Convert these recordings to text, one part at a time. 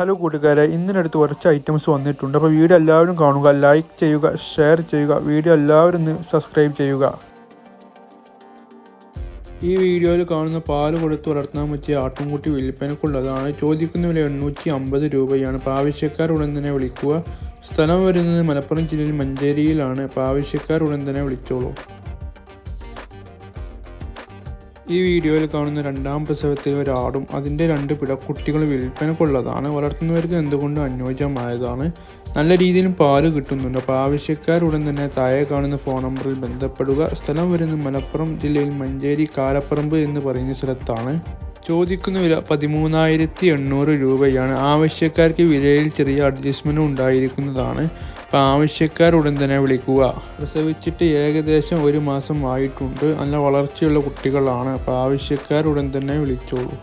Hello കൂട്ടുകാരെ, ഇന്നിനടുത്ത് കുറച്ച് items വന്നിട്ടുണ്ട്. അപ്പോൾ വീഡിയോ എല്ലാവരും കാണുക, ലൈക്ക് ചെയ്യുക, ഷെയർ ചെയ്യുക, വീഡിയോ എല്ലാവരും ഒന്ന് സബ്സ്ക്രൈബ് ചെയ്യുക. ഈ വീഡിയോയിൽ കാണുന്ന പാല് കൊടുത്ത് വളർത്താൻ പറ്റിയ ആട്ടുംകുട്ടി വിൽപ്പനക്കുള്ളതാണ്. ചോദിക്കുന്ന വില 850 രൂപയാണ്. അപ്പോൾ ആവശ്യക്കാർ ഉടൻ തന്നെ വിളിക്കുക. സ്ഥലം വരുന്നത് മലപ്പുറം ജില്ലയിൽ മഞ്ചേരിയിലാണ്. അപ്പോൾ ആവശ്യക്കാർ ഉടൻ തന്നെ വിളിച്ചോളൂ. ഈ വീഡിയോയിൽ കാണുന്ന രണ്ടാം പ്രസവത്തിൽ ഒരാടും അതിൻ്റെ 2 പിടക്കുട്ടികൾ വിൽപ്പനക്കുള്ളതാണ്. വളർത്തുന്നവർക്ക് എന്തുകൊണ്ടും അനുയോജ്യമായതാണ്. നല്ല രീതിയിൽ പാല് കിട്ടുന്നുണ്ട്. അപ്പോൾ ആവശ്യക്കാർ ഉടൻ തന്നെ താഴെ കാണുന്ന ഫോൺ നമ്പറിൽ ബന്ധപ്പെടുക. സ്ഥലം വരുന്നത് മലപ്പുറം ജില്ലയിൽ മഞ്ചേരി കാരപ്പറമ്പ് എന്ന് പറയുന്ന സ്ഥലത്താണ്. ചോദിക്കുന്ന വില 13,800 രൂപയാണ്. ആവശ്യക്കാർക്ക് വിലയിൽ ചെറിയ അഡ്ജസ്റ്റ്മെൻറ്റ് ഉണ്ടായിരിക്കുന്നതാണ്. അപ്പോൾ ആവശ്യക്കാർ ഉടൻ തന്നെ വിളിക്കുക. പ്രസവിച്ചിട്ട് ഏകദേശം 1 മാസം ആയിട്ടുണ്ട്. നല്ല വളർച്ചയുള്ള കുട്ടികളാണ്. അപ്പോൾ ആവശ്യക്കാർ ഉടൻ തന്നെ വിളിച്ചോളൂ.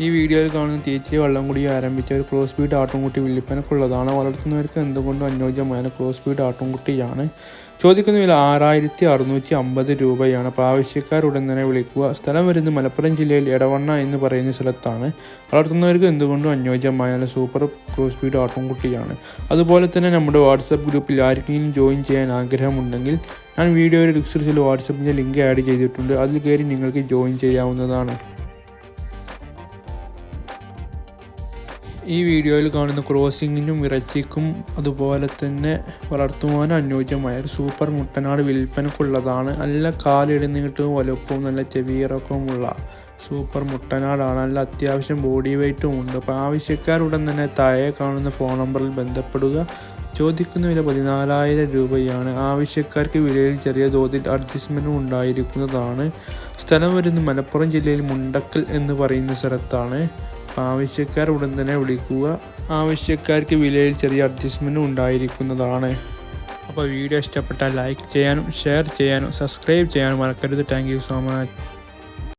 ഈ വീഡിയോയിൽ കാണുന്ന തീച്ചി വള്ളം കൂടി ആരംഭിച്ച ഒരു ക്രോസ് ബീഡ് ആട്ടുംകുട്ടി വിൽപ്പനക്കുള്ളതാണ്. വളർത്തുന്നവർക്ക് എന്തുകൊണ്ടും അനുയോജ്യമായ ക്രോസ് ബീഡ് ആട്ടുംകുട്ടിയാണ്. ചോദിക്കുന്ന വില 6,650 രൂപയാണ്. അപ്പോൾ ആവശ്യക്കാർ ഉടൻ തന്നെ വിളിക്കുക. സ്ഥലം വരുന്നത് മലപ്പുറം ജില്ലയിൽ എടവണ്ണ എന്ന് പറയുന്ന സ്ഥലത്താണ്. വളർത്തുന്നവർക്ക് എന്തുകൊണ്ടും അനുയോജ്യമായ സൂപ്പർ ക്രോസ് ബീഡ് ആട്ടുംകുട്ടിയാണ്. അതുപോലെ തന്നെ നമ്മുടെ വാട്സപ്പ് ഗ്രൂപ്പിൽ ആർക്കെങ്കിലും ജോയിൻ ചെയ്യാൻ ആഗ്രഹമുണ്ടെങ്കിൽ ഞാൻ വീഡിയോയുടെ ഡിസ്ക്രിപ്ഷനിൽ വാട്സപ്പിൻ്റെ ലിങ്ക് ആഡ് ചെയ്തിട്ടുണ്ട്. അതിൽ കയറി നിങ്ങൾക്ക് ജോയിൻ ചെയ്യാവുന്നതാണ്. ഈ വീഡിയോയിൽ കാണുന്ന ക്രോസിങ്ങിനും ഇറച്ചിക്കും അതുപോലെ തന്നെ വളർത്തുവാനും അനുയോജ്യമായ ഒരു സൂപ്പർ മുട്ടനാട് വിൽപ്പനക്കുള്ളതാണ്. നല്ല കാലിടുന്നിട്ടും വലുപ്പവും നല്ല ചെവിയിറക്കവുമുള്ള സൂപ്പർ മുട്ടനാടാണ്. നല്ല അത്യാവശ്യം ബോഡി വെയ്റ്റും ഉണ്ട്. അപ്പോൾ ആവശ്യക്കാരുടൻ തന്നെ താഴെ കാണുന്ന ഫോൺ നമ്പറിൽ ബന്ധപ്പെടുക. ചോദിക്കുന്ന വില 14,000 രൂപയാണ്. ആവശ്യക്കാർക്ക് വിലയിൽ ചെറിയ തോതിൽ അഡ്ജസ്റ്റ്മെൻറ്റും ഉണ്ടായിരിക്കുന്നതാണ്. സ്ഥലം വരുന്നത് മലപ്പുറം ജില്ലയിൽ മുണ്ടക്കൽ എന്ന് പറയുന്ന സ്ഥലത്താണ്. ആവശ്യക്കാർ ഉടൻ തന്നെ വിളിക്കുക. ആവശ്യക്കാർക്ക് വിലയിൽ ചെറിയ അഡ്ജസ്റ്റ്മെൻറ്റും ഉണ്ടായിരിക്കുന്നതാണ്. അപ്പോൾ വീഡിയോ ഇഷ്ടപ്പെട്ടാൽ ലൈക്ക് ചെയ്യാനും ഷെയർ ചെയ്യാനും സബ്സ്ക്രൈബ് ചെയ്യാനും മറക്കരുത്. Thank you so much.